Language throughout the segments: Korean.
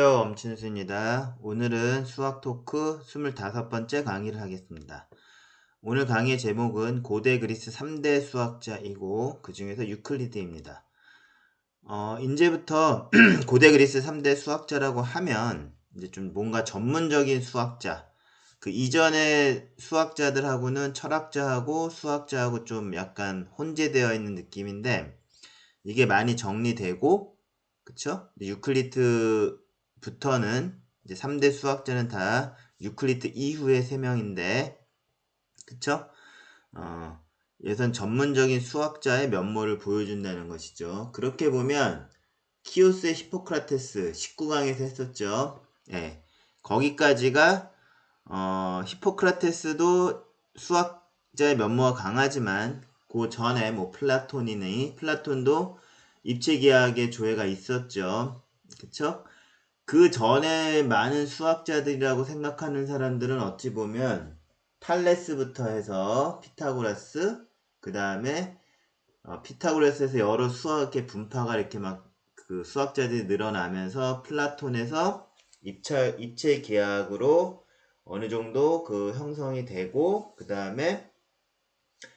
안녕하세요. 엄친수입니다. 오늘은 수학 토크 25번째 강의를 하겠습니다. 오늘 강의의 제목은 고대 그리스 3대 수학자이고 그 중에서 유클리드입니다. 이제부터 고대 그리스 3대 수학자라고 하면 이제 좀 뭔가 전문적인 수학자, 그 이전의 수학자들하고는 철학자하고 수학자하고 좀 약간 혼재되어 있는 느낌인데 이게 많이 정리되고, 그쵸? 유클리드부터는 이제 3대 수학자는 다 유클리드 이후의 3명인데, 그쵸? 예선 전문적인 수학자의 면모를 보여준다는 것이죠. 그렇게 보면 키오스의 히포크라테스 19강에서 했었죠. 예. 거기까지가 히포크라테스도 수학자의 면모가 강하지만 그 전에 뭐 플라톤도 입체계학의 조예가 있었죠. 그쵸? 그 전에 많은 수학자들이라고 생각하는 사람들은 어찌 보면 탈레스부터 해서 피타고라스, 그 다음에 피타고라스에서 여러 수학의 분파가 이렇게 막 그 수학자들이 늘어나면서 플라톤에서 입체 계약으로 어느 정도 그 형성이 되고, 그 다음에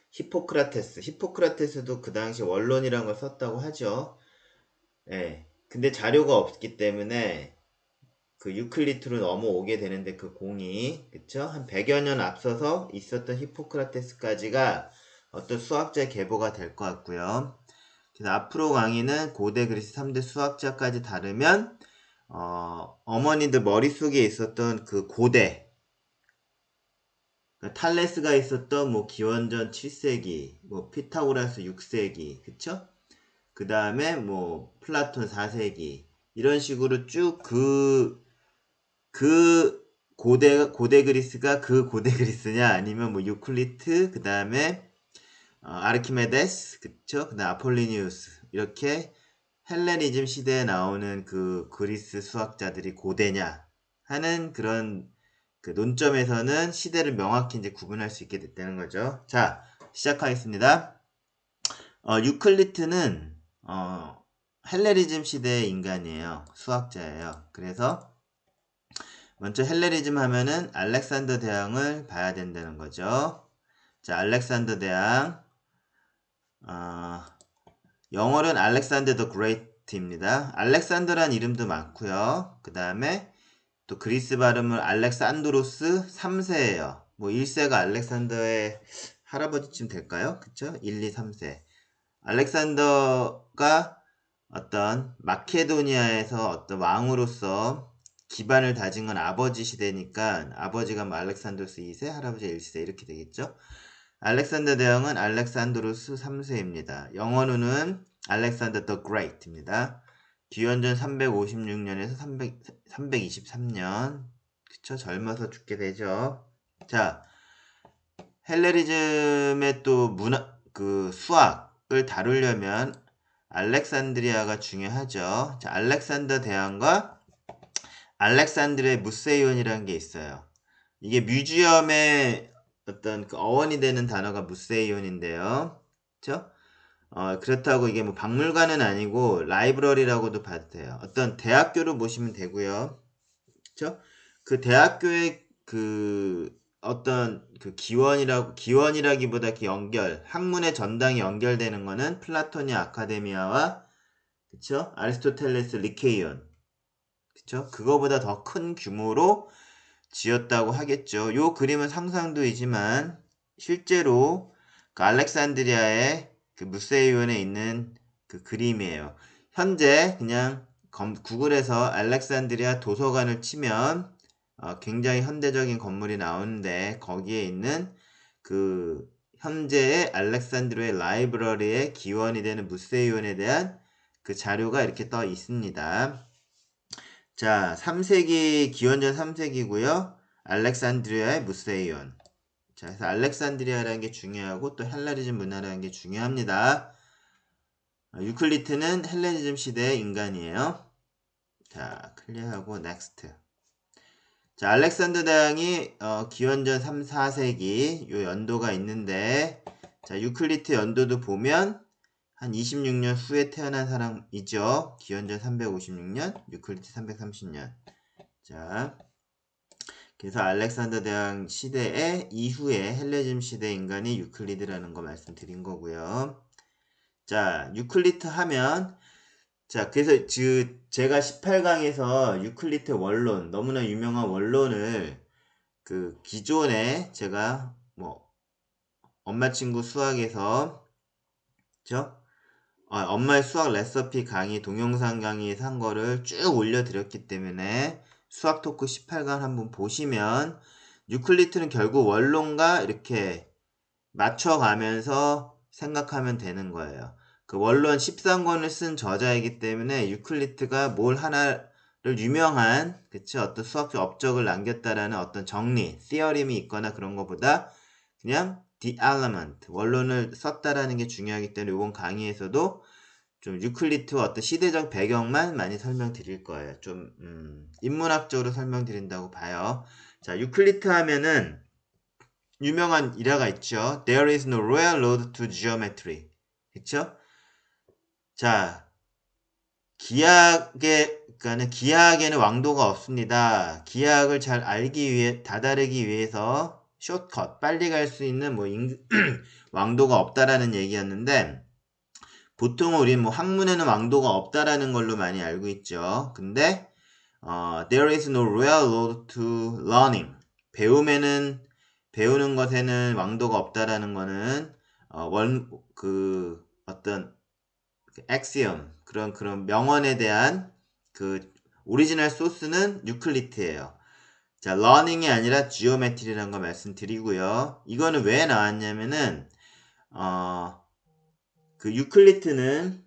히포크라테스도 그 당시 원론이라는 걸 썼다고 하죠. 예. 근데 자료가 없기 때문에 그 유클리드로 넘어오게 되는데 그 공이, 그쵸? 한 100여 년 앞서서 있었던 히포크라테스까지가 어떤 수학자의 계보가 될 것 같고요. 그래서 앞으로 강의는 고대 그리스 3대 수학자까지 다루면 어머니들 머릿속에 있었던 그 고대, 그러니까 탈레스가 있었던 뭐 기원전 7세기, 뭐 피타고라스 6세기, 그쵸? 그 다음에 뭐 플라톤 4세기, 이런 식으로 쭉 그 고대 그리스가 그 고대 그리스냐, 아니면 뭐 유클리드, 그 다음에 아르키메데스, 그쵸? 그 다음 아폴리니우스, 이렇게 헬레니즘 시대에 나오는 그 그리스 수학자들이 고대냐 하는 그런 그 논점에서는 시대를 명확히 이제 구분할 수 있게 됐다는 거죠. 자, 시작하겠습니다. 유클리드는 헬레니즘 시대의 인간이에요. 수학자예요. 그래서 먼저 헬레니즘 하면은 알렉산더 대왕을 봐야 된다는 거죠. 자, 알렉산더 대왕, 영어로는 알렉산더 더 그레이트입니다. 알렉산더란 이름도 많고요. 그 다음에 또 그리스 발음은 알렉산드로스 3세예요. 뭐 1세가 알렉산더의 할아버지쯤 될까요? 그쵸? 1, 2, 3세. 알렉산더가 어떤 마케도니아에서 어떤 왕으로서 기반을 다진 건 아버지 시대니까 아버지가 뭐 알렉산드로스 2세, 할아버지 1세 이렇게 되겠죠? 알렉산더 대왕은 알렉산드로스 3세입니다. 영어로는 알렉산더 더 그레이트입니다. 기원전 356년에서 323년. 그쵸? 젊어서 죽게 되죠. 자, 헬레니즘의 또 수학을 다루려면 알렉산드리아가 중요하죠. 자, 알렉산더 대왕과 알렉산드리아의 무세이온이라는 게 있어요. 이게 뮤지엄의 어떤 그 어원이 되는 단어가 무세이온인데요. 그쵸? 그렇다고 이게 뭐 박물관은 아니고 라이브러리라고도 봐도 돼요. 어떤 대학교를 보시면 되고요. 그쵸? 그 대학교의 그 어떤 그 기원이라기보다 그 학문의 전당이 연결되는 거는 플라토니 아카데미아와, 그쵸? 아리스토텔레스 리케이온. 그쵸? 그거보다 더 큰 규모로 지었다고 하겠죠. 요 그림은 상상도이지만 실제로 그 알렉산드리아의 그 무세이온에 있는 그 그림이에요. 현재 그냥 구글에서 알렉산드리아 도서관을 치면 굉장히 현대적인 건물이 나오는데 거기에 있는 그 현재의 알렉산드리아 라이브러리의 기원이 되는 무세이온에 대한 그 자료가 이렇게 떠 있습니다. 자, 3세기, 기원전 3세기고요. 알렉산드리아의 무세이온. 자, 그래서 알렉산드리아라는 게 중요하고 또 헬레니즘 문화라는 게 중요합니다. 유클리드는 헬레니즘 시대의 인간이에요. 자, 클리어하고 넥스트. 자, 알렉산더 대왕이 기원전 3, 4세기 요 연도가 있는데, 자, 유클리드 연도도 보면 한 26년 후에 태어난 사람이죠. 기원전 356년, 유클리드 330년. 자, 그래서 알렉산더 대왕 시대의 이후에 헬레즘 시대 인간이 유클리드라는 거 말씀드린 거고요. 자, 유클리드 하면 자, 그래서 제가 18강에서 유클리드 원론, 너무나 유명한 원론을 그 기존에 제가 뭐 엄마 친구 수학에서 그죠? 엄마의 수학 레시피 강의 동영상 강의에서 한 거를 쭉 올려드렸기 때문에 수학 토크 18강 한번 보시면 유클리드는 결국 원론과 이렇게 맞춰가면서 생각하면 되는 거예요. 그 원론 13권을 쓴 저자이기 때문에 유클리드가 뭘 하나를 유명한 그쵸 어떤 수학적 업적을 남겼다라는 어떤 정리, theorem이 있거나 그런 것보다 그냥 the element, 원론을 썼다라는 게 중요하기 때문에 이번 강의에서도 좀 유클리드와 어떤 시대적 배경만 많이 설명드릴 거예요. 좀 인문학적으로 설명드린다고 봐요. 자, 유클리드 하면은 유명한 일화가 있죠. There is no royal road to geometry. 그쵸? 자, 기하학에는 왕도가 없습니다. 기하학을 잘 알기 위해, 다다르기 위해서 숏컷, 빨리 갈 수 있는 뭐 왕도가 없다라는 얘기였는데, 보통 우리 뭐 학문에는 왕도가 없다라는 걸로 많이 알고 있죠. 근데, there is no royal road to learning. 배우는 것에는 왕도가 없다라는 거는, 어떤, axiom, 그런 명언에 대한 오리지널 소스는 유클리드예요. 자, learning이 아니라 geometry라는 거 말씀드리고요. 이거는 왜 나왔냐면은, 유클리드는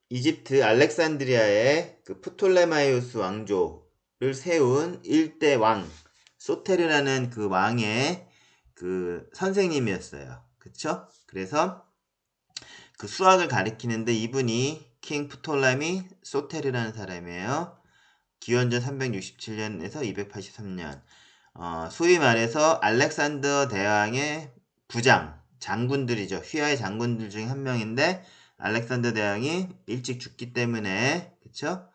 이집트 알렉산드리아의 프톨레마이오스 왕조를 세운 일대 왕, 소테르라는 그 왕의 선생님이었어요. 그쵸? 그래서 그 수학을 가리키는데 이분이 킹 프톨레미 소테르라는 사람이에요. 기원전 367년에서 283년. 소위 말해서 알렉산더 대왕의 장군들이죠. 휘하의 장군들 중에 한 명인데 알렉산더 대왕이 일찍 죽기 때문에 그쵸?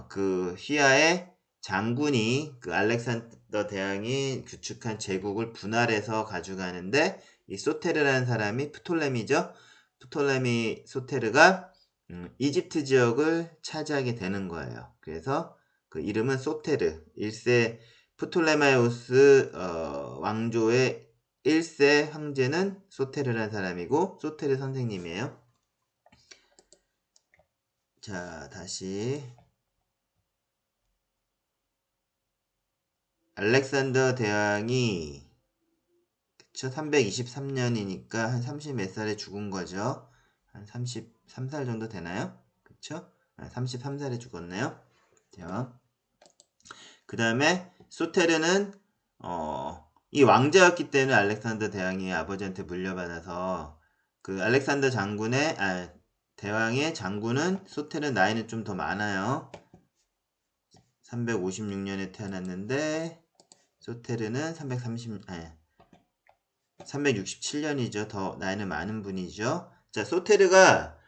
그 휘하의 장군이 알렉산더 대왕이 구축한 제국을 분할해서 가져가는데 이 소테르라는 사람이 프톨레미죠. 프톨레미 소테르가 이집트 지역을 차지하게 되는 거예요. 그래서 그 이름은 소테르 1세 프톨레마이오스 왕조의 1세 황제는 소테르라는 사람이고 소테르 선생님이에요. 자, 다시 알렉산더 대왕이 그쵸? 323년이니까 한 30 몇 살에 죽은 거죠. 한 33살 정도 되나요? 그쵸? 33살에 죽었네요. 자, 그 다음에 소테르는 이 왕자였기 때문에 알렉산더 대왕이 아버지한테 물려받아서 알렉산더 대왕의 장군은 소테르 나이는 좀 더 많아요. 356년에 태어났는데 소테르는 367년이죠. 더 나이는 많은 분이죠. 자, 소테르가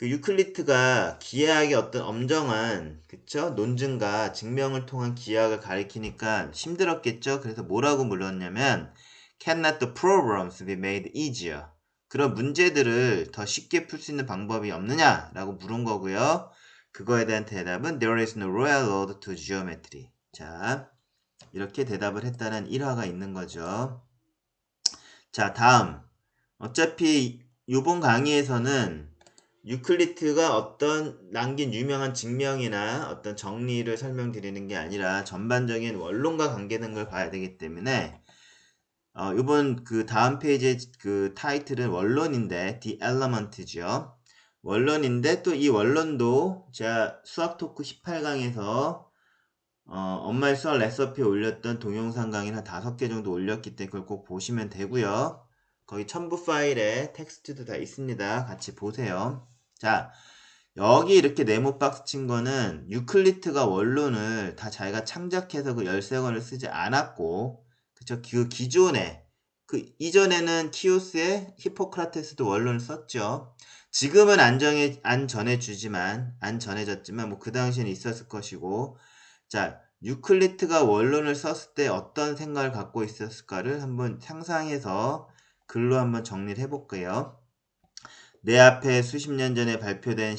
유클리드가 기하학의 어떤 엄정한 그쵸? 논증과 증명을 통한 기하학을 가리키니까 힘들었겠죠. 그래서 뭐라고 물었냐면 Can not the problems be made easier? 그런 문제들을 더 쉽게 풀 수 있는 방법이 없느냐? 라고 물은 거고요. 그거에 대한 대답은 There is no royal road to geometry. 자, 이렇게 대답을 했다는 일화가 있는 거죠. 자, 다음. 어차피 이번 강의에서는 유클리드가 어떤 남긴 유명한 증명이나 어떤 정리를 설명드리는 게 아니라 전반적인 원론과 관계된 걸 봐야 되기 때문에 이번 다음 페이지의 타이틀은 원론인데 The Element죠. 원론인데 또 이 원론도 제가 수학 토크 18강에서 엄마의 수학 레시피 올렸던 동영상 강의를 한 5개 정도 올렸기 때문에 그걸 꼭 보시면 되고요. 거기 첨부 파일에 텍스트도 다 있습니다. 같이 보세요. 자, 여기 이렇게 네모 박스 친 거는 유클리드가 원론을 다 자기가 창작해서 그 13권을 쓰지 않았고, 그쵸? 그 기존에 그 이전에는 키오스에 히포크라테스도 원론을 썼죠. 지금은 안 전해졌지만 뭐 그 당시에는 있었을 것이고, 자, 유클리트가 원론을 썼을 때 어떤 생각을 갖고 있었을까를 한번 상상해서 글로 한번 정리를 해볼게요. 내 앞에 수십 년 전에 발표된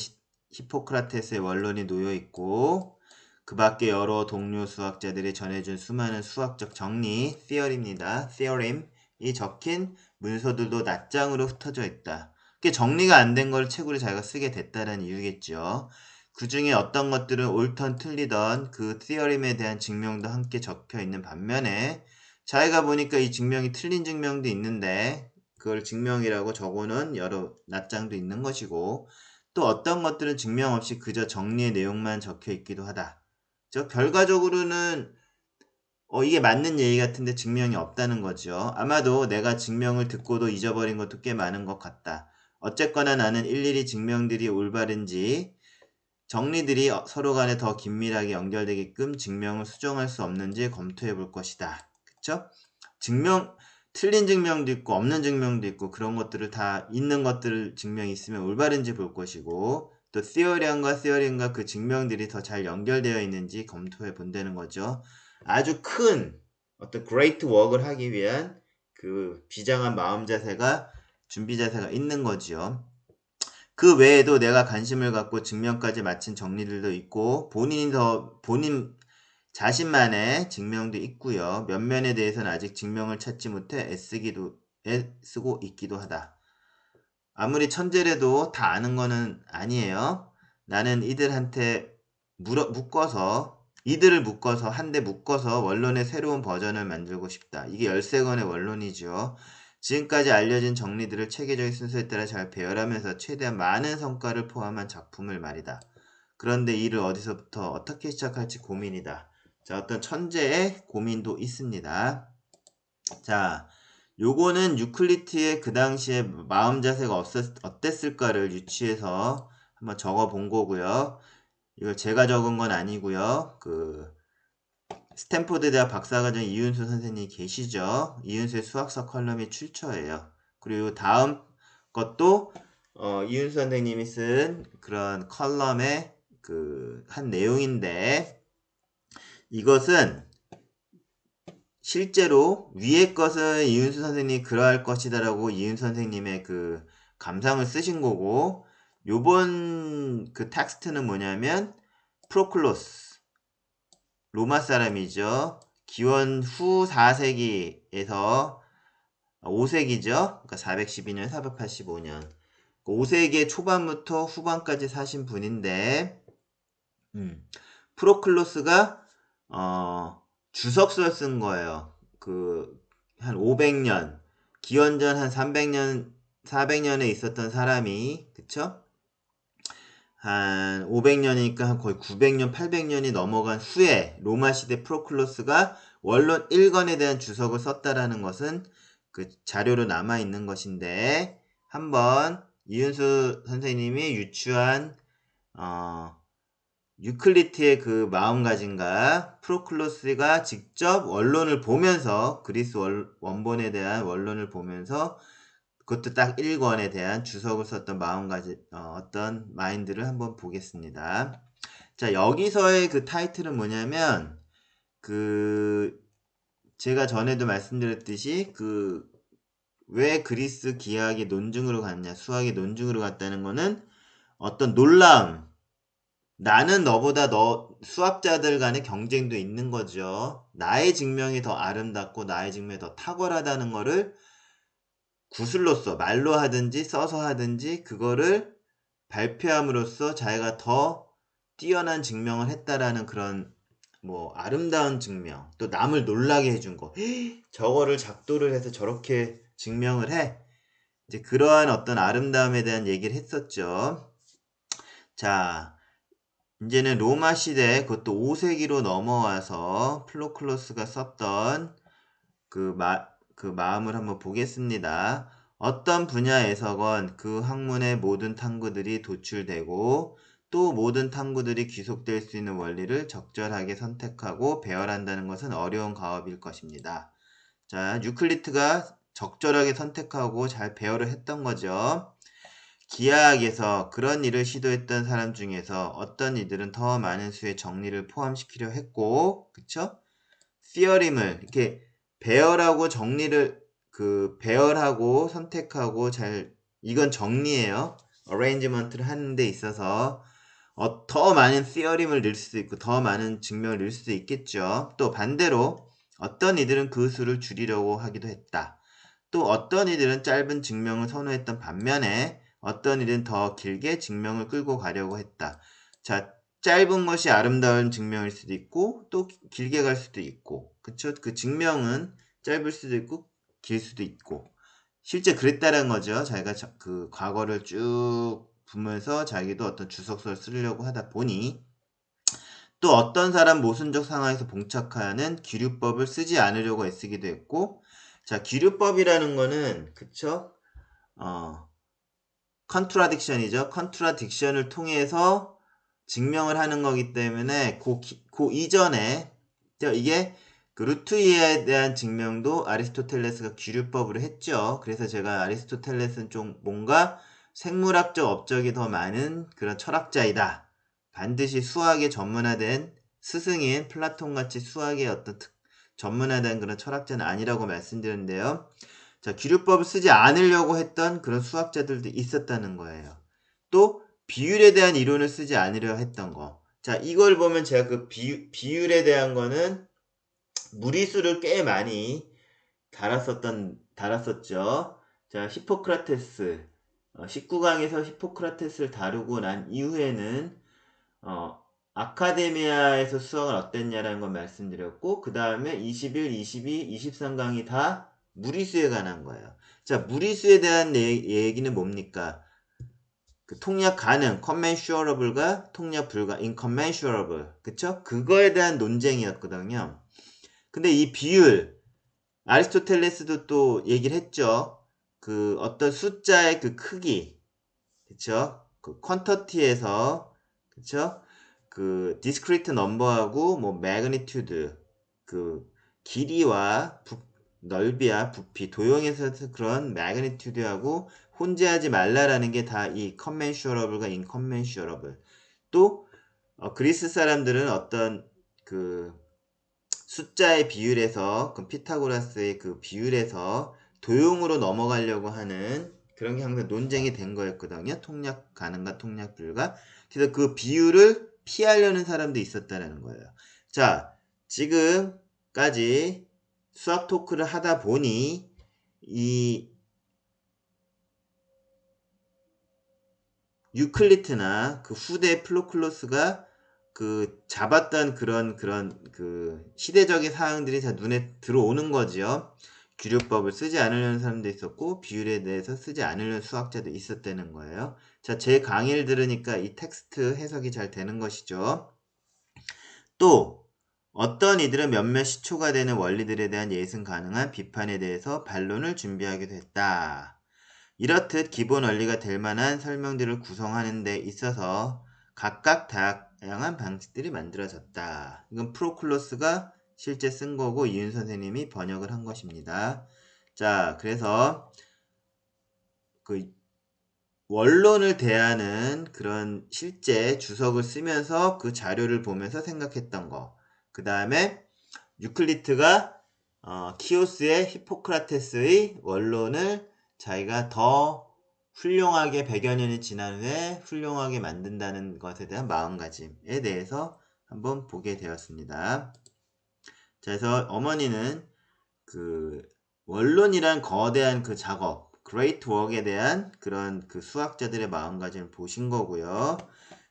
히포크라테스의 원론이 놓여 있고, 그 밖에 여러 동료 수학자들이 전해준 수많은 수학적 정리, theory입니다. theorem이 적힌 문서들도 낱장으로 흩어져 있다. 그게 정리가 안 된 걸 책으로 자기가 쓰게 됐다는 이유겠죠. 그 중에 어떤 것들은 옳던 틀리던 그 theorem에 대한 증명도 함께 적혀 있는 반면에 자기가 보니까 이 증명이 틀린 증명도 있는데 그걸 증명이라고 적어놓은 여러 낱장도 있는 것이고, 또 어떤 것들은 증명 없이 그저 정리의 내용만 적혀 있기도 하다. 즉 결과적으로는 이게 맞는 얘기 같은데 증명이 없다는 거죠. 아마도 내가 증명을 듣고도 잊어버린 것도 꽤 많은 것 같다. 어쨌거나 나는 일일이 증명들이 올바른지 정리들이 서로 간에 더 긴밀하게 연결되게끔 증명을 수정할 수 없는지 검토해 볼 것이다. 그쵸? 틀린 증명도 있고 없는 증명도 있고 그런 것들을 다 있는 것들을 증명이 있으면 올바른지 볼 것이고, 또 theorem과 그 증명들이 더 잘 연결되어 있는지 검토해 본다는 거죠. 아주 큰 어떤 great work을 하기 위한 그 비장한 마음 자세가 준비 자세가 있는 거지요. 그 외에도 내가 관심을 갖고 증명까지 마친 정리들도 있고 본인 자신만의 증명도 있고요. 몇 면에 대해서는 아직 증명을 찾지 못해 애쓰고 있기도 하다. 아무리 천재래도 다 아는 거는 아니에요. 나는 이들을 한데 묶어서 원론의 새로운 버전을 만들고 싶다. 이게 13권의 원론이죠. 지금까지 알려진 정리들을 체계적인 순서에 따라 잘 배열하면서 최대한 많은 성과를 포함한 작품을 말이다. 그런데 이를 어디서부터 어떻게 시작할지 고민이다. 자, 어떤 천재의 고민도 있습니다. 자, 요거는 유클리트의 그 당시에 마음 자세가 어땠을까를 유추해서 한번 적어 본 거고요. 이걸 제가 적은 건 아니고요. 그 스탠포드 대학 박사과정 이윤수 선생님이 계시죠. 이윤수의 수학서 컬럼이 출처예요. 그리고 다음 것도 이윤수 선생님이 쓴 그런 컬럼의 그 한 내용인데, 이것은 실제로 위의 것은 이윤수 선생님이 그러할 것이다라고 이윤수 선생님의 그 감상을 쓰신 거고, 요번 그 텍스트는 뭐냐면 프로클로스, 로마 사람이죠. 기원 후 4세기에서 5세기죠. 그러니까 412년, 485년. 5세기 초반부터 후반까지 사신 분인데, 프로클로스가 주석서를 쓴 거예요. 한 500년, 기원전 한 300년, 400년에 있었던 사람이, 그쵸? 한 500년이니까 한 거의 900년, 800년이 넘어간 후에 로마 시대 프로클로스가 원론 1권에 대한 주석을 썼다라는 것은 그 자료로 남아 있는 것인데, 한번 이윤수 선생님이 유추한 유클리트의 그 마음가짐과 프로클로스가 직접 원론을 보면서 그리스 원본에 대한 원론을 보면서 그것도 딱 1권에 대한 주석을 썼던 마음가짐, 어떤 마인드를 한번 보겠습니다. 자, 여기서의 그 타이틀은 뭐냐면, 제가 전에도 말씀드렸듯이, 왜 그리스 기하학이 논증으로 갔냐, 수학이 논증으로 갔다는 거는 어떤 놀라움, 나는 너보다 수학자들 간의 경쟁도 있는 거죠. 나의 증명이 더 아름답고 나의 증명이 더 탁월하다는 거를 구술로써 말로 하든지 써서 하든지 그거를 발표함으로써 자기가 더 뛰어난 증명을 했다라는 그런 뭐 아름다운 증명, 또 남을 놀라게 해준 거. 저거를 작도를 해서 저렇게 증명을 해. 이제 그러한 어떤 아름다움에 대한 얘기를 했었죠. 자, 이제는 로마 시대, 그것도 5세기로 넘어와서 플로클로스가 썼던 그 마음을 한번 보겠습니다. 어떤 분야에서건 그 학문의 모든 탐구들이 도출되고 또 모든 탐구들이 귀속될 수 있는 원리를 적절하게 선택하고 배열한다는 것은 어려운 과업일 것입니다. 자, 유클리트가 적절하게 선택하고 잘 배열을 했던 거죠. 기하학에서 그런 일을 시도했던 사람 중에서 어떤 이들은 더 많은 수의 정리를 포함시키려 했고, 그쵸? theorem을 이렇게 배열하고 정리를 배열하고 선택하고 이건 정리예요. arrangement를 하는 데 있어서 더 많은 theorem을 넣을 수도 있고 더 많은 증명을 넣을 수도 있겠죠. 또 반대로 어떤 이들은 그 수를 줄이려고 하기도 했다. 또 어떤 이들은 짧은 증명을 선호했던 반면에 어떤 이들은 더 길게 증명을 끌고 가려고 했다. 자, 짧은 것이 아름다운 증명일 수도 있고 또 길게 갈 수도 있고, 그쵸? 그 증명은 짧을 수도 있고 길 수도 있고, 실제 그랬다는 거죠. 자기가 그 과거를 쭉 보면서 자기도 어떤 주석서를 쓰려고 하다 보니, 또 어떤 사람 모순적 상황에서 봉착하는 기류법을 쓰지 않으려고 애쓰기도 했고, 자, 기류법이라는 거는, 그쵸? 컨트라딕션이죠. 컨트라딕션을 통해서 증명을 하는 거기 때문에 그 이전에 이게 그 루트 이하에 대한 증명도 아리스토텔레스가 기류법으로 했죠. 그래서 제가 아리스토텔레스는 좀 뭔가 생물학적 업적이 더 많은 그런 철학자이다. 반드시 수학에 전문화된 스승인 플라톤같이 수학에 어떤 전문화된 그런 철학자는 아니라고 말씀드렸는데요. 자, 기류법을 쓰지 않으려고 했던 그런 수학자들도 있었다는 거예요. 또 비율에 대한 이론을 쓰지 않으려 했던 거. 자, 이걸 보면 제가 그 비율에 대한 거는 무리수를 꽤 많이 달았었죠. 자, 히포크라테스. 19강에서 히포크라테스를 다루고 난 이후에는 아카데미아에서 수학은 어땠냐라는 걸 말씀드렸고, 그 다음에 21, 22, 23강이 다 무리수에 관한 거예요. 자, 무리수에 대한 얘기는 뭡니까? 그 통합 가능, commensurable과 통합 불가, incommensurable. 그쵸? 그거에 대한 논쟁이었거든요. 근데 이 비율, 아리스토텔레스도 또 얘기를 했죠. 그 어떤 숫자의 그 크기, 그쵸? 그 퀀터티에서, 그쵸? 그 discrete number하고 뭐 magnitude, 그 길이와 넓이와 부피, 도형에서 그런 magnitude하고 혼재하지 말라라는 게 다 이 commensurable과 incommensurable. 또 그리스 사람들은 어떤 그 숫자의 비율에서 그 피타고라스의 그 비율에서 도형으로 넘어가려고 하는 그런 게 항상 논쟁이 된 거였거든요. 통략 가능과 통략 불가. 그래서 그 비율을 피하려는 사람도 있었다는 거예요. 자, 지금까지 수학 토크를 하다 보니 이 유클리트나 그 후대 플로클로스가 그 잡았던 그런 그 시대적인 사항들이 다 눈에 들어오는 거지요. 규류법을 쓰지 않으려는 사람도 있었고 비율에 대해서 쓰지 않으려는 수학자도 있었다는 거예요. 자, 제 강의를 들으니까 이 텍스트 해석이 잘 되는 것이죠. 또 어떤 이들은 몇몇 시초가 되는 원리들에 대한 예측 가능한 비판에 대해서 반론을 준비하기도 했다. 이렇듯 기본 원리가 될 만한 설명들을 구성하는 데 있어서 각각 다양한 방식들이 만들어졌다. 이건 프로클로스가 실제 쓴 거고 이윤 선생님이 번역을 한 것입니다. 자, 그래서 그 원론을 대하는 그런 실제 주석을 쓰면서 그 자료를 보면서 생각했던 거. 그 다음에 유클리트가 키오스의 히포크라테스의 원론을 자기가 더 훌륭하게 100여 년이 지난 후에 훌륭하게 만든다는 것에 대한 마음가짐에 대해서 한번 보게 되었습니다. 자, 그래서 어머니는 그 원론이란 거대한 그 작업, great work에 대한 그런 그 수학자들의 마음가짐을 보신 거고요.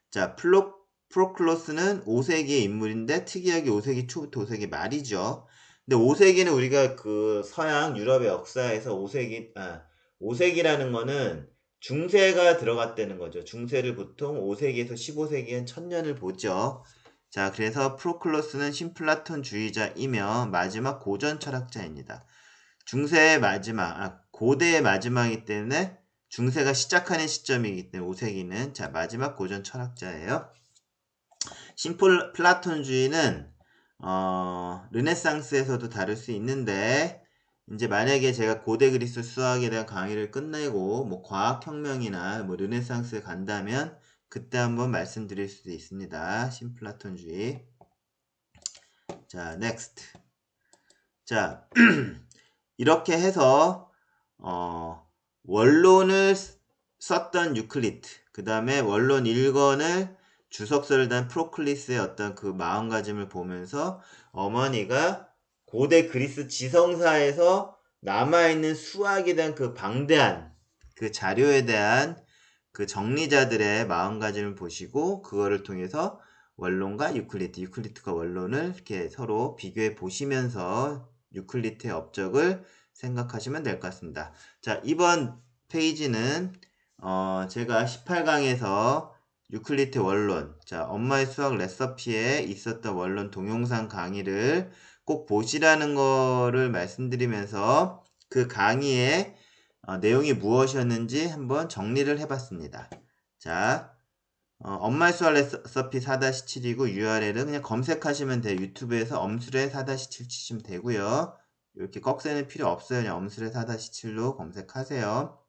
자, 프로클로스는 5세기의 인물인데 특이하게 5세기 초부터 5세기 말이죠. 근데 5세기는 우리가 그 서양 유럽의 역사에서 5세기라는 거는 중세가 들어갔다는 거죠. 중세를 보통 5세기에서 15세기엔 1000년을 보죠. 자, 그래서 프로클로스는 신플라톤주의자이며 마지막 고전 철학자입니다. 중세의 마지막, 고대의 마지막이기 때문에 중세가 시작하는 시점이기 때문에 5세기는 자, 마지막 고전 철학자예요. 신플라톤주의는 르네상스에서도 다룰 수 있는데 이제 만약에 제가 고대 그리스 수학에 대한 강의를 끝내고 뭐 과학혁명이나 뭐 르네상스에 간다면 그때 한번 말씀드릴 수도 있습니다. 신플라톤주의. 자, next. 자, 이렇게 해서 원론을 썼던 유클리드, 그 다음에 원론 1권을 주석서를 단 프로클리스의 어떤 그 마음가짐을 보면서 어머니가 고대 그리스 지성사에서 남아있는 수학에 대한 그 방대한 그 자료에 대한 그 정리자들의 마음가짐을 보시고 그거를 통해서 원론과 유클리드가 원론을 이렇게 서로 비교해 보시면서 유클리드의 업적을 생각하시면 될 것 같습니다. 자, 이번 페이지는 제가 18강에서 유클리드 원론, 자, 엄마의 수학 레시피에 있었던 원론 동영상 강의를 꼭 보시라는 거를 말씀드리면서 그 강의의 내용이 무엇이었는지 한번 정리를 해봤습니다. 자, 엄마의 수학 레시피 4-7이고 URL은 그냥 검색하시면 돼요. 유튜브에서 엄술의 4-7 치시면 되고요. 이렇게 꺽쇠는 필요 없어요. 그냥 엄술의 4-7로 검색하세요.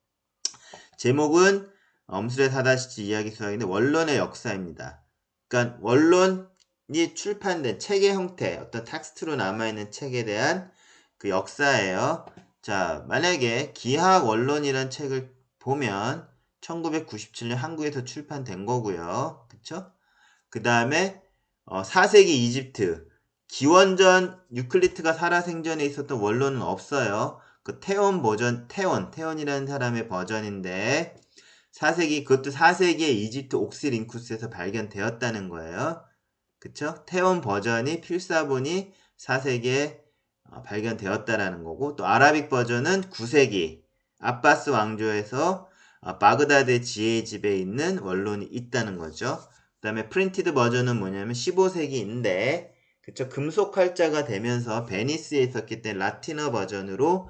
제목은 엄술의 4-7 이야기 수학인데 원론의 역사입니다. 그러니까 원론이 출판된 책의 형태, 어떤 텍스트로 남아있는 책에 대한 그 역사예요. 자, 만약에 기하학 원론이라는 책을 보면 1997년 한국에서 출판된 거고요. 그쵸? 그 다음에 4세기 이집트 기원전 유클리드가 살아생전에 있었던 원론은 없어요. 그 태원이라는 사람의 버전인데 4세기, 그것도 4세기에 이집트 옥스링쿠스에서 발견되었다는 거예요. 그쵸? 태원 버전이 필사본이 4세기에 발견되었다라는 거고, 또 아라빅 버전은 9세기 아바스 왕조에서 바그다드의 지혜의 집에 있는 원론이 있다는 거죠. 그 다음에 프린티드 버전은 뭐냐면 15세기인데 그쵸? 금속 활자가 되면서 베니스에 있었기 때문에 라틴어 버전으로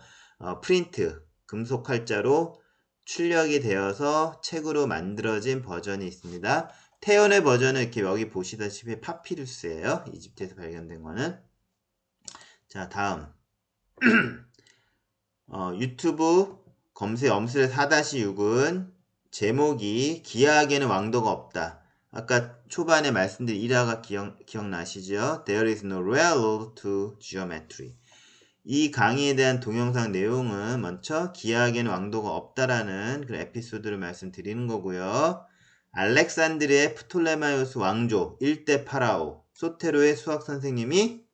프린트, 금속 활자로 출력이 되어서 책으로 만들어진 버전이 있습니다. 태연의 버전은 이렇게 여기 보시다시피 파피루스예요. 이집트에서 발견된 거는. 자, 다음 유튜브 검색 엄술의 4-6은 제목이 기하학에는 왕도가 없다. 아까 초반에 말씀드린 일화가 기억나시죠? There is no railroad to geometry. 이 강의에 대한 동영상 내용은 먼저 기하학에는 왕도가 없다라는 그 에피소드를 말씀드리는 거고요. 알렉산드리아의 프톨레마이오스 왕조 1대 파라오 소테로의 수학 선생님이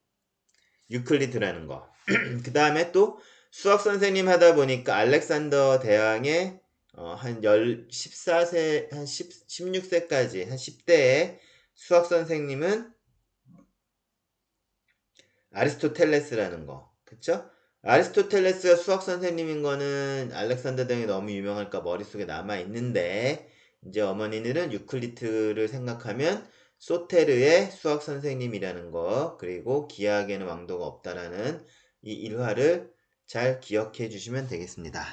유클리드라는 거. 그 다음에 또 수학 선생님 하다 보니까 알렉산더 대왕의 한 16세까지 한 10대의 수학 선생님은 아리스토텔레스라는 거. 그쵸? 아리스토텔레스가 수학 선생님인 거는 알렉산더 대왕이 너무 유명할까 머릿속에 남아 있는데 이제 어머니는 유클리드를 생각하면 소테르의 수학 선생님이라는 거, 그리고 기하학에는 왕도가 없다라는 이 일화를 잘 기억해 주시면 되겠습니다.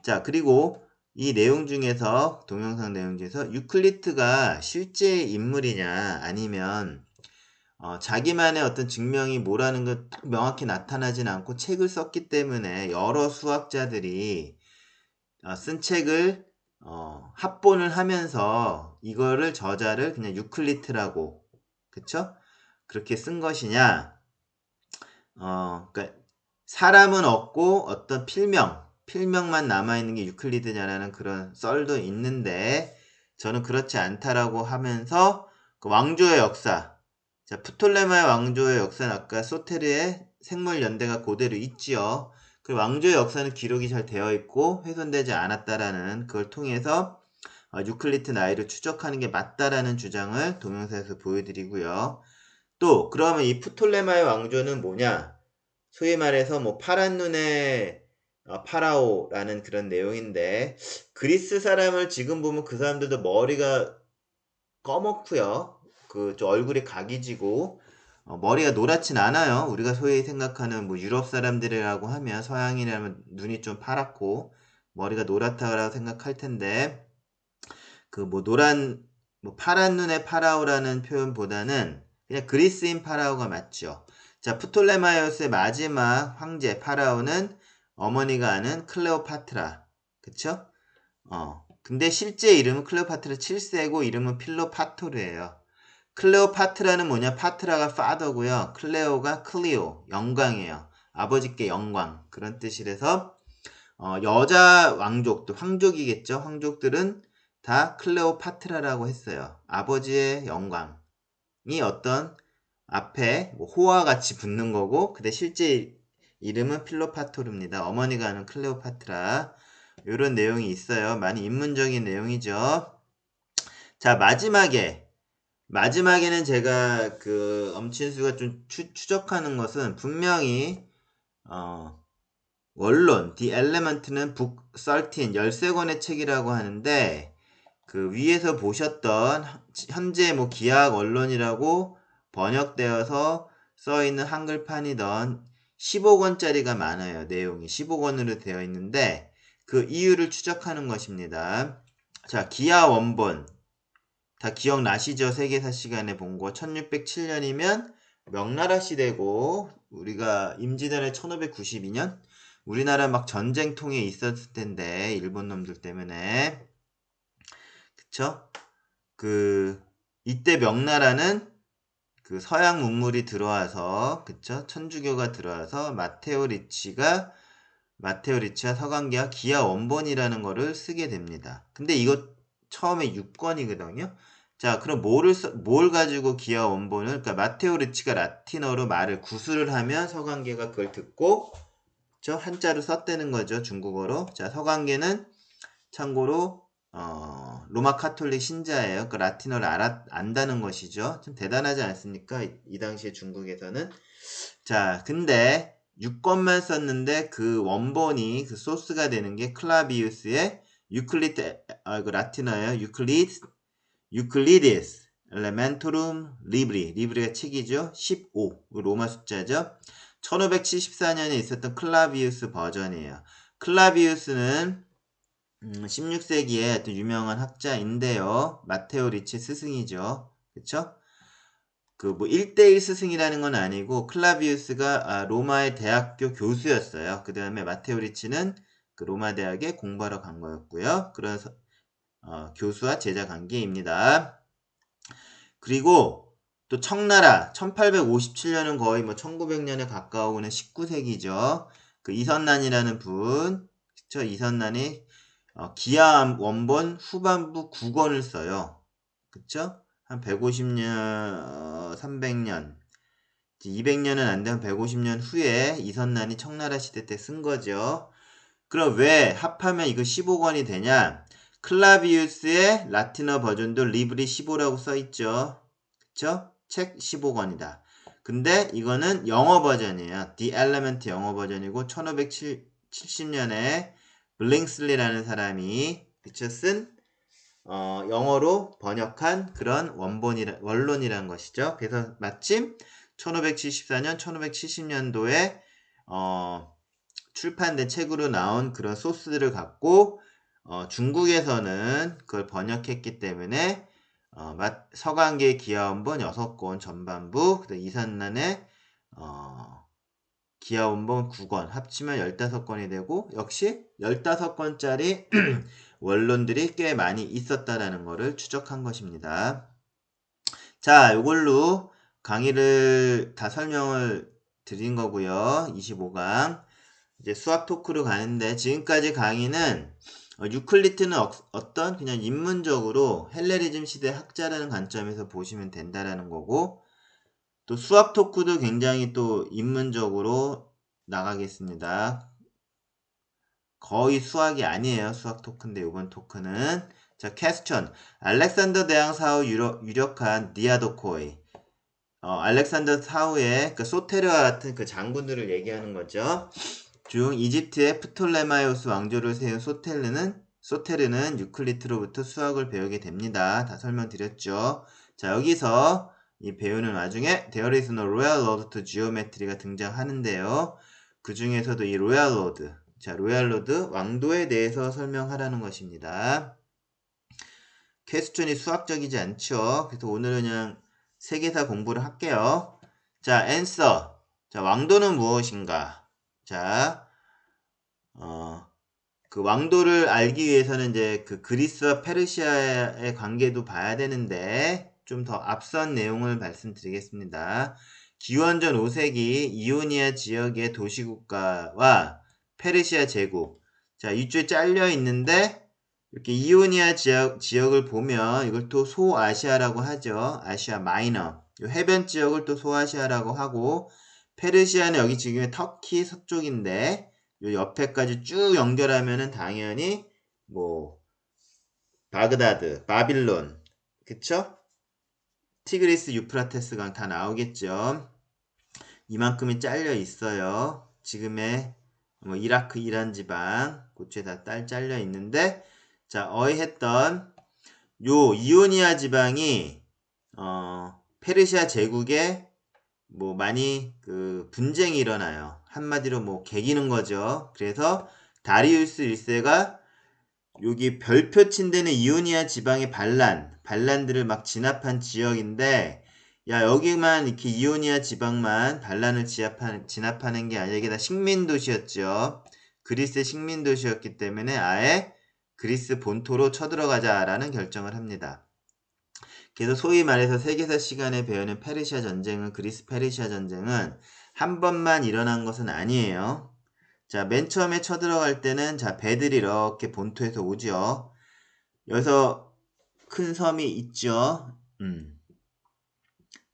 자, 그리고 이 내용 중에서, 동영상 내용 중에서 유클리드가 실제 인물이냐 아니면 자기만의 어떤 증명이 뭐라는 것 딱 명확히 나타나진 않고 책을 썼기 때문에 여러 수학자들이 쓴 책을 합본을 하면서 이거를 저자를 그냥 유클리드라고, 그쵸? 그렇게 쓴 것이냐? 그러니까 사람은 없고 어떤 필명만 남아있는 게 유클리드냐라는 그런 썰도 있는데 저는 그렇지 않다라고 하면서 그 왕조의 역사, 자, 프톨레마의 왕조의 역사는 아까 소테르의 생물연대가 그대로 있지요. 그 왕조의 역사는 기록이 잘 되어 있고 훼손되지 않았다라는 그걸 통해서 유클리드 나이를 추적하는 게 맞다라는 주장을 동영상에서 보여드리고요. 또 그러면 이 프톨레마의 왕조는 뭐냐? 소위 말해서 뭐 파란 눈의 파라오라는 그런 내용인데 그리스 사람을 지금 보면 그 사람들도 머리가 꺼먹고요. 좀 얼굴이 각이지고 머리가 노랗진 않아요. 우리가 소위 생각하는 뭐 유럽 사람들이라고 하면 서양인이라면 눈이 좀 파랗고 머리가 노랗다고 생각할 텐데 그 뭐 파란 눈의 파라오라는 표현보다는 그냥 그리스인 파라오가 맞죠. 자, 프톨레마이오스의 마지막 황제 파라오는 어머니가 아는 클레오파트라. 그쵸? 근데 실제 이름은 클레오파트라 7세고 이름은 필로파토르예요. 클레오파트라는 뭐냐? 파트라가 파더고요. 클레오가 클리오, 영광이에요. 아버지께 영광. 그런 뜻이라서 여자 왕족들, 황족이겠죠? 황족들은 다 클레오파트라라고 했어요. 아버지의 영광이 어떤 앞에 뭐 호와 같이 붙는 거고, 근데 실제 이름은 필로파토르입니다. 어머니가 아는 클레오파트라. 이런 내용이 있어요. 많이 인문적인 내용이죠. 자, 마지막에는 제가 그 엄친수가 좀 추적하는 것은 분명히 원론, The Element는 북 13, 13권의 책이라고 하는데 그 위에서 보셨던 현재 뭐 기하학 원론이라고 번역되어서 써있는 한글판이던 15권짜리가 많아요. 내용이 15권으로 되어 있는데 그 이유를 추적하는 것입니다. 자, 기하 원본 다 기억나시죠? 세계사 시간에 본 거 1607년이면 명나라 시대고 우리가 임진왜란 1592년 우리나라 막 전쟁통에 있었을 텐데 일본 놈들 때문에 그쵸? 이때 명나라는 그 서양 문물이 들어와서 그쵸? 천주교가 들어와서 마테오 리치와 서강계가 기하 원본이라는 거를 쓰게 됩니다. 근데 이거 처음에 6권이거든요. 자, 그럼 뭘 가지고 기하 원본을, 그러니까 마테오 리치가 라틴어로 말을 구술을 하면 서강계가 그걸 듣고, 저 한자로 썼다는 거죠, 중국어로. 자, 서강계는 참고로, 로마 카톨릭 신자예요. 그 라틴어를 안다는 것이죠. 좀 대단하지 않습니까? 이 당시에 중국에서는. 자, 근데 6권만 썼는데 그 원본이 그 소스가 되는 게 클라비우스의 그 라틴어예요. 유클리디스 엘레멘토룸 리브리가 책이죠. 15 로마 숫자죠. 1574년에 있었던 클라비우스 버전이에요. 클라비우스는 16세기에 또 유명한 학자인데요. 마테오 리치 스승이죠. 그쵸? 그 뭐 1대1 스승이라는 건 아니고 클라비우스가 로마의 대학교 교수였어요. 그 다음에 마테오 리치는 그 로마 대학에 공부하러 간 거였고요. 그런 교수와 제자 관계입니다. 그리고 또 청나라 1857년은 거의 뭐 1900년에 가까우는 19세기죠. 그 이선난이라는 분, 그쵸? 이선난이 기하 원본 후반부 9권을 써요. 그쵸? 한 150년, 300년, 200년은 안 되면 150년 후에 이선난이 청나라 시대 때 쓴 거죠. 그럼 왜 합하면 이거 15권이 되냐? 클라비우스의 라틴어 버전도 리브리 15라고 써있죠. 그쵸? 책 15권이다. 근데 이거는 영어 버전이에요. The Element 영어 버전이고 1570년에 블링슬리라는 사람이 그쵸? 쓴 영어로 번역한 그런 원론이란 것이죠. 그래서 마침 1574년, 1570년도에 출판된 책으로 나온 그런 소스들을 갖고 중국에서는 그걸 번역했기 때문에 서강계 기하원본 6권 전반부, 그다음 이산난의 기하원본 9권 합치면 15권이 되고 역시 15권짜리 원론들이 꽤 많이 있었다라는 것을 추적한 것입니다. 자, 이걸로 강의를 다 설명을 드린 거고요. 25강. 이제 수학 토크로 가는데 지금까지 강의는 유클리트는 어떤 그냥 인문적으로 헬레니즘 시대 학자라는 관점에서 보시면 된다라는 거고 또 수학 토크도 굉장히 또 인문적으로 나가겠습니다. 거의 수학이 아니에요. 수학 토크인데 이번 토크는 자, 퀘스천 알렉산더 대왕 사후 유력한 니아도코이 알렉산더 사후의 그 소테르와 같은 그 장군들을 얘기하는 거죠. 중 이집트의 프톨레마이오스 왕조를 세운 소테르는 유클리트로부터 수학을 배우게 됩니다. 다 설명드렸죠. 자, 여기서 이 배우는 와중에 There is no royal road to geometry가 등장하는데요. 그 중에서도 이 로얄 로드, 자, 로얄 로드 왕도에 대해서 설명하라는 것입니다. 퀘스천이 수학적이지 않죠. 그래서 오늘은 그냥 세계사 공부를 할게요. 자, answer. 자, 왕도는 무엇인가? 자, 그 왕도를 알기 위해서는 이제 그 그리스와 페르시아의 관계도 봐야 되는데 좀 더 앞선 내용을 말씀드리겠습니다. 기원전 5세기 이오니아 지역의 도시국가와 페르시아 제국. 자, 이쪽에 잘려 있는데 이렇게 이오니아 지역을 보면 이걸 또 소아시아라고 하죠. 아시아 마이너. 이 해변 지역을 또 소아시아라고 하고 페르시아는 여기 지금 터키 서쪽인데 요 옆에까지 쭉 연결하면은 당연히 뭐 바그다드, 바빌론, 그쵸? 티그리스, 유프라테스강 다 나오겠죠. 이만큼이 잘려 있어요. 지금의 뭐 이라크, 이란 지방 그쪽에 다 잘려 있는데 자 어휘했던 요 이오니아 지방이 페르시아 제국에 뭐 많이 그 분쟁이 일어나요. 한마디로 뭐 개기는 거죠. 그래서 다리우스 1세가 여기 별표 친 데는 이오니아 지방의 반란들을 막 진압한 지역인데 야 여기만 이렇게 이오니아 지방만 반란을 진압하는 게 아니라 이게 다 식민도시였죠. 그리스의 식민도시였기 때문에 아예 그리스 본토로 쳐들어가자라는 결정을 합니다. 그래서 소위 말해서 세계사 시간에 배우는 페르시아 전쟁은 그리스 페르시아 전쟁은 한 번만 일어난 것은 아니에요. 자, 맨 처음에 쳐들어갈 때는 자, 배들이 이렇게 본토에서 오죠. 여기서 큰 섬이 있죠.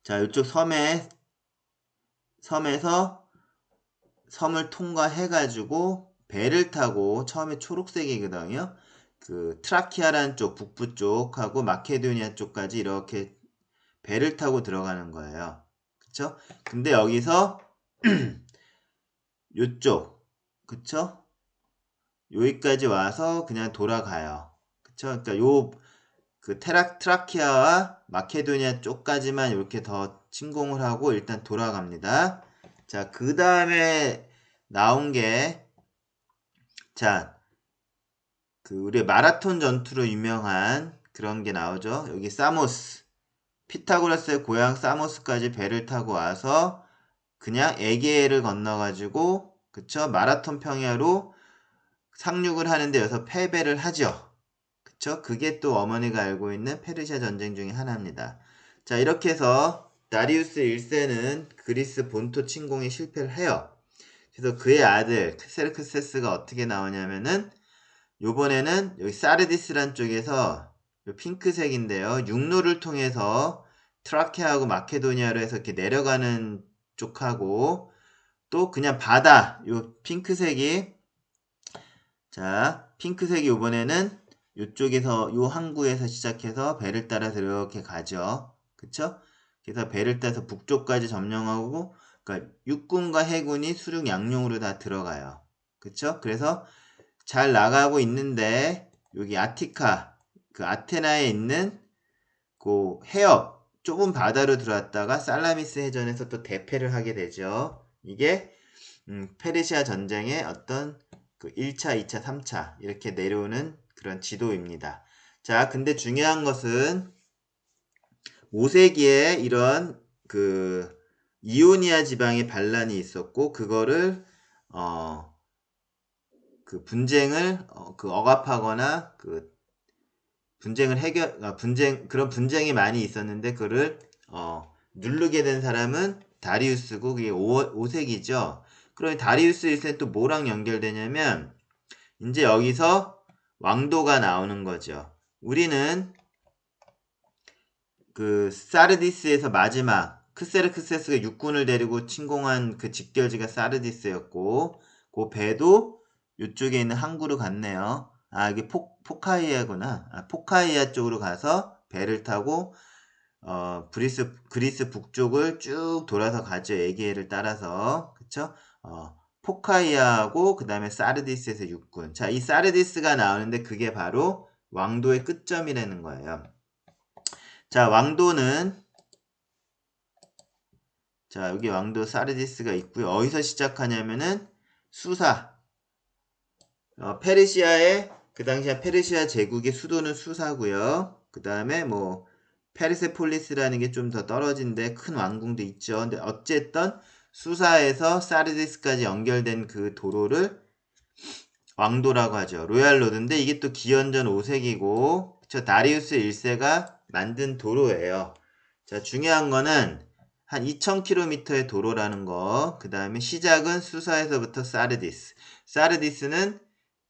자, 이쪽 섬에서 섬을 통과해가지고 배를 타고 처음에 초록색이거든요. 그 트라키아라는 쪽, 북부 쪽하고 마케도니아 쪽까지 이렇게 배를 타고 들어가는 거예요. 그쵸? 근데 여기서 요쪽, 그쵸? 여기까지 와서 그냥 돌아가요. 그쵸? 그러니까 그 트라키아와 마케도니아 쪽까지만 이렇게 더 침공을 하고 일단 돌아갑니다. 자, 그 다음에 나온 게, 자, 그 우리 마라톤 전투로 유명한 그런 게 나오죠. 여기 사모스. 피타고라스의 고향 사모스까지 배를 타고 와서 그냥 에게해를 건너가지고 그쵸 마라톤 평야로 상륙을 하는데 여기서 패배를 하죠. 그쵸? 그게 또 어머니가 알고 있는 페르시아 전쟁 중에 하나입니다. 자 이렇게 해서 다리우스 1세는 그리스 본토 침공에 실패를 해요. 그래서 그의 아들 크세르크세스가 어떻게 나오냐면은 요번에는 여기 사르디스란 쪽에서 핑크색인데요. 육로를 통해서 트라케하고 마케도니아로 해서 이렇게 내려가는 쪽하고 또 그냥 바다 요 핑크색이 자 핑크색이 요번에는 요쪽에서 요 항구에서 시작해서 배를 따라서 이렇게 가죠. 그쵸? 그래서 배를 따라서 북쪽까지 점령하고 그러니까 육군과 해군이 수륙 양용으로 다 들어가요. 그쵸? 그래서 잘 나가고 있는데 여기 아티카 그 아테나에 있는 그 해협 좁은 바다로 들어왔다가 살라미스 해전에서 또 대패를 하게 되죠. 이게 페르시아 전쟁의 어떤 그 1차, 2차, 3차 이렇게 내려오는 그런 지도입니다. 자, 근데 중요한 것은 5세기에 이런 그 이오니아 지방의 반란이 있었고 그거를 그 분쟁을 그 억압하거나 그 분쟁을 그런 분쟁이 많이 있었는데 그를 누르게 된 사람은 다리우스고 그게 5세기죠. 그러니 다리우스 1세는 또 뭐랑 연결되냐면 이제 여기서 왕도가 나오는 거죠. 우리는 그 사르디스에서 마지막 크세르크세스가 육군을 데리고 침공한 그 집결지가 사르디스였고 그 배도 이쪽에 있는 항구로 갔네요. 아 이게 포카이아구나. 포카이아 쪽으로 가서 배를 타고 그리스 북쪽을 쭉 돌아서 가죠. 에게해를 따라서 그쵸? 포카이아하고 그 다음에 사르디스에서 육군. 자, 이 사르디스가 나오는데 그게 바로 왕도의 끝점이라는 거예요. 자, 왕도는 자, 여기 왕도 사르디스가 있고요. 어디서 시작하냐면은 수사. 페르시아의 그 당시에 페르시아 제국의 수도는 수사고요. 그 다음에 뭐 페르세폴리스라는 게 좀 더 떨어진데 큰 왕궁도 있죠. 근데 어쨌든 수사에서 사르디스까지 연결된 그 도로를 왕도라고 하죠. 로얄 로드인데 이게 또 기원전 5세기고 저 다리우스 1세가 만든 도로예요. 자, 중요한 거는 한 2000km의 도로라는 거. 그 다음에 시작은 수사에서부터 사르디스. 사르디스는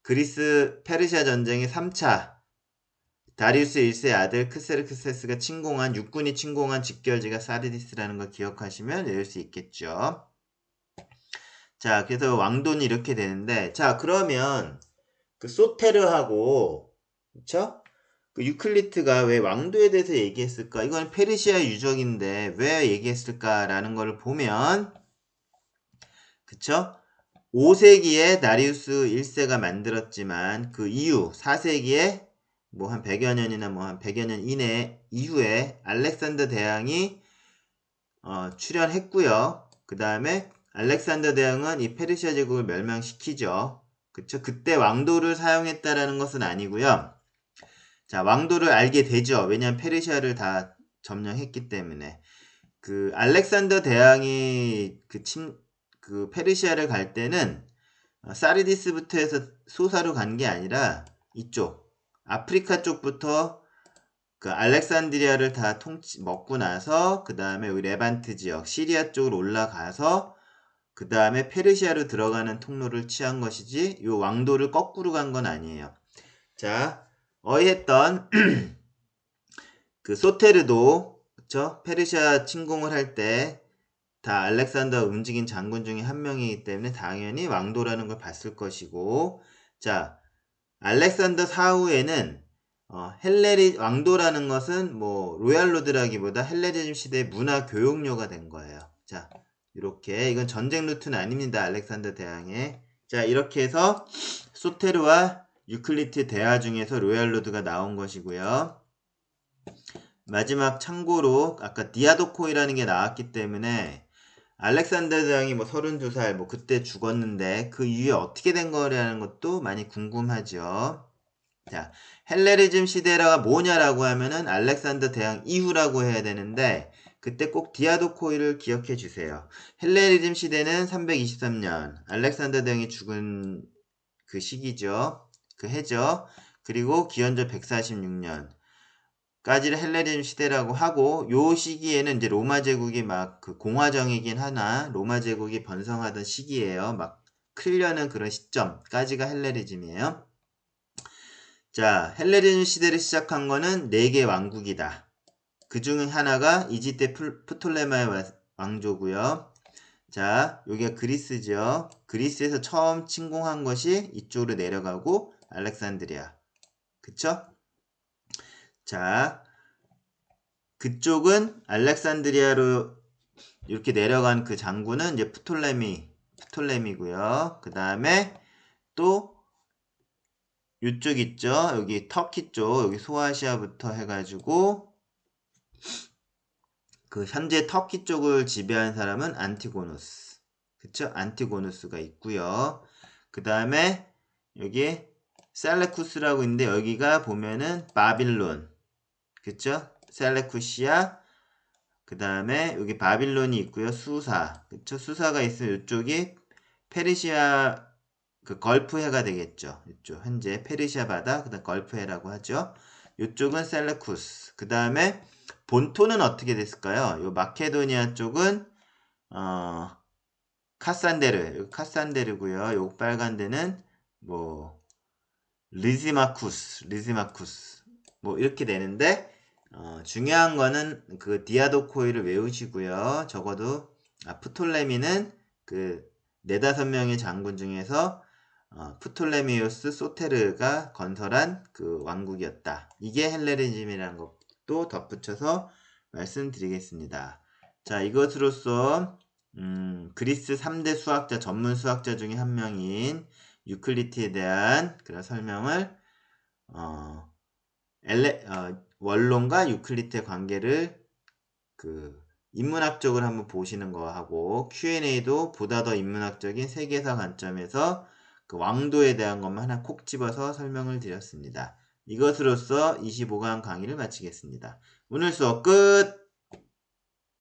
그리스 페르시아 전쟁의 3차 다리우스 1세 아들 크세르크세스가 침공한 육군이 침공한 직결지가 사르디스라는 걸 기억하시면 외울 수 있겠죠. 자, 그래서 왕도는 이렇게 되는데, 자, 그러면 그 소테르하고, 그쵸? 그 유클리트가 왜 왕도에 대해서 얘기했을까? 이건 페르시아 유적인데 왜 얘기했을까라는 걸 보면, 그쵸? 5세기에 다리우스 1세가 만들었지만 그 이후 4세기에 뭐 한 100여 년이나 뭐 한 100여 년 이후에 알렉산더 대왕이 출현했고요. 그 다음에 알렉산더 대왕은 이 페르시아 제국을 멸망시키죠. 그쵸? 그때 왕도를 사용했다라는 것은 아니고요. 자, 왕도를 알게 되죠. 왜냐하면 페르시아를 다 점령했기 때문에. 그 알렉산더 대왕이 그 페르시아를 갈 때는 사르디스부터 해서 소사로 간 게 아니라 이쪽 아프리카 쪽부터 그 알렉산드리아를 다 먹고 나서 그 다음에 우리 레반트 지역 시리아 쪽으로 올라가서 그 다음에 페르시아로 들어가는 통로를 취한 것이지 요 왕도를 거꾸로 간 건 아니에요. 자, 어이했던 그 소테르도 그쵸? 페르시아 침공을 할 때 다 알렉산더 움직인 장군 중에 한 명이기 때문에 당연히 왕도라는 걸 봤을 것이고, 자, 알렉산더 사후에는 왕도라는 것은 뭐 로얄로드라기보다 헬레니즘 시대의 문화 교육료가 된 거예요. 자, 이렇게 이건 전쟁 루트는 아닙니다. 알렉산더 대왕의. 자, 이렇게 해서 소테르와 유클리트 대화 중에서 로얄로드가 나온 것이고요. 마지막 참고로 아까 디아도코이라는 게 나왔기 때문에 알렉산더 대왕이 뭐 32살 뭐 그때 죽었는데 그 이후에 어떻게 된 거라는 것도 많이 궁금하죠. 자, 헬레니즘 시대가 뭐냐라고 하면은 알렉산더 대왕 이후라고 해야 되는데 그때 꼭 디아도코이를 기억해 주세요. 헬레니즘 시대는 323년 알렉산더 대왕이 죽은 그 시기죠. 그 해죠. 그리고 기원전 146년 까지를 헬레니즘 시대라고 하고 요 시기에는 이제 로마 제국이 막 그 공화정이긴 하나 로마 제국이 번성하던 시기예요. 막 크려는 그런 시점까지가 헬레니즘이에요. 자, 헬레니즘 시대를 시작한 거는 4개 왕국이다. 그 중 하나가 이집트 프톨레마의 왕조고요. 자, 여기가 그리스죠. 그리스에서 처음 침공한 것이 이쪽으로 내려가고 알렉산드리아. 그쵸? 자, 그쪽은 알렉산드리아로 이렇게 내려간 그 장군은 이제 프톨레미고요. 그 다음에 또 이쪽 있죠. 여기 터키 쪽, 여기 소아시아부터 해가지고 그 현재 터키 쪽을 지배한 사람은 안티고누스. 그쵸? 안티고누스가 있고요. 그 다음에 여기 셀레쿠스라고 있는데 여기가 보면은 바빌론. 그쵸? 셀레쿠시아. 그 다음에 여기 바빌론이 있고요. 수사. 그쵸? 수사가 있으면 이쪽이 페르시아 그 걸프해가 되겠죠. 이쪽 현재 페르시아 바다, 그다음 걸프해라고 하죠. 이쪽은 셀레쿠스. 그 다음에 본토는 어떻게 됐을까요? 요 마케도니아 쪽은 카산데르고요. 요 빨간 데는 뭐 리지마쿠스 뭐 이렇게 되는데 중요한 거는 그 디아도코이를 외우시고요. 적어도 프톨레미는 그 4-5명의 장군 중에서 프톨레미우스 소테르가 건설한 그 왕국이었다. 이게 헬레니즘이라는 것도 덧붙여서 말씀드리겠습니다. 자, 이것으로써 그리스 3대 수학자, 전문 수학자 중에 한 명인 유클리트에 대한 그런 설명을 원론과 유클리트의 관계를 그 인문학적으로 한번 보시는 거하고 Q&A도 보다 더 인문학적인 세계사 관점에서 그 왕도에 대한 것만 하나 콕 집어서 설명을 드렸습니다. 이것으로써 25강 강의를 마치겠습니다. 오늘 수업 끝!